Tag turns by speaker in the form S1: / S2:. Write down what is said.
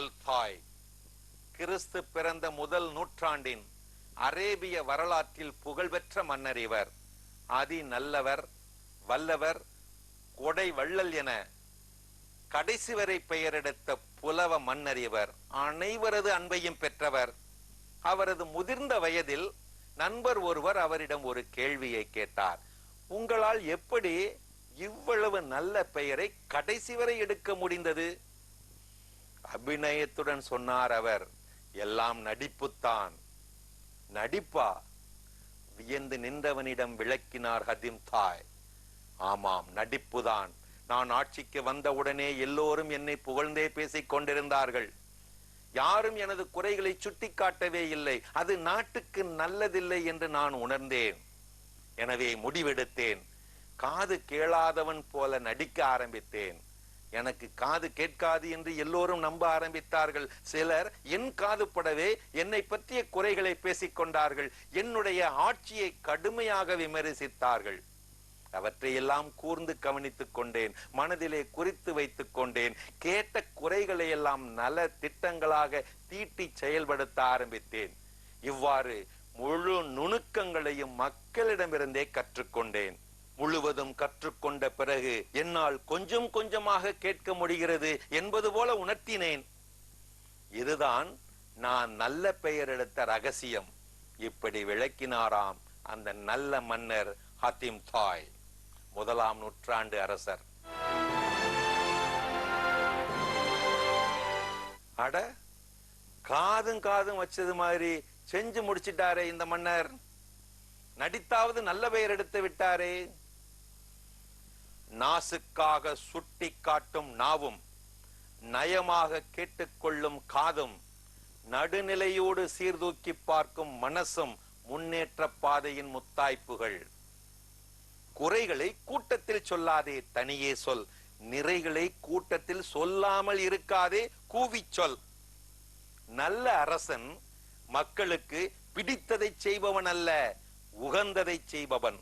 S1: Altai கிறிஸ்து பிறந்த முதல் நூற்றாண்டின் அரேபிய வரலாற்றில் புகழ்பெற்ற மன்னர் இவர். அதி நல்லவர், வல்லவர், கொடை வள்ளல் என கடைசி வரை பெயரெடுத்த புலவ மன்னர் இவர். அனைவரது அன்பையும் பெற்றவர். அவரது முதிர்ந்த வயதில் நண்பர் ஒருவர் அவரிடம் ஒரு கேள்வியை கேட்டார். உங்களால் எப்படி இவ்வளவு நல்ல பெயரை கடைசி வரை எடுக்க முடிந்தது? அபிநயத்துடன் சொன்னார் அவர், எல்லாம் நடிப்புத்தான். நடிப்பா? வியந்து நின்றவனிடம் விளக்கினார் ஹதீம் தாய். ஆமாம், நடிப்புதான். நான் ஆட்சிக்கு வந்தவுடனே எல்லோரும் என்னை புகழ்ந்தே பேசிக் கொண்டிருந்தார்கள். யாரும் எனது குறைகளை சுட்டிக்காட்டவே இல்லை. அது நாட்டுக்கு நல்லதில்லை என்று நான் உணர்ந்தேன். எனவே முடிவெடுத்தேன். காது கேளாதவன் போல நடிக்க ஆரம்பித்தேன். எனக்கு காது கேட்காது என்று எல்லோரும் நம்ப ஆரம்பித்தார்கள். சிலர் என் காது படவே என்னை பற்றிய குறைகளை பேசிக் கொண்டார்கள். என்னுடைய ஆட்சியை கடுமையாக விமர்சித்தார்கள். அவற்றையெல்லாம் கூர்ந்து கவனித்துக் கொண்டேன். மனதிலே குறித்து வைத்துக் கொண்டேன். கேட்ட குறைகளை எல்லாம் நல திட்டங்களாக தீட்டி செயல்படுத்த ஆரம்பித்தேன். இவ்வாறு முழு நுணுக்கங்களையும் மக்களிடமிருந்தே கற்றுக்கொண்டேன். முழுவதும் கற்றுக்கொண்ட பிறகு என்னால் கொஞ்சம் கொஞ்சமாக கேட்க முடிகிறது என்பது போல உணர்த்தினேன். இதுதான் நான் நல்ல பெயர் எடுத்த ரகசியம். இப்படி விளக்கினாராம் அந்த நல்ல மன்னர் ஹதீம் தாய், முதலாம் நூற்றாண்டு அரசர். அட, காதும் காதும் வச்சது மாதிரி செஞ்சு முடிச்சிட்டாரே இந்த மன்னர். நடித்தாவது நல்ல பெயர் எடுத்து விட்டாரே. நாசுக்காக சுட்டி காட்டும் நாவும், நயமாக கேட்டுக்கொள்ளும் காதும், நடுநிலையோடு சீர்தூக்கி பார்க்கும் மனசும் முன்னேற்ற பாதையின் முத்தாய்ப்புகள். குறைகளை கூட்டத்தில் சொல்லாதே, தனியே சொல். நிறைகளை கூட்டத்தில் சொல்லாமல் இருக்காதே, கூவிச் சொல். நல்ல அரசன் மக்களுக்கு பிடித்ததை செய்பவன் அல்ல, உகந்ததை செய்பவன்.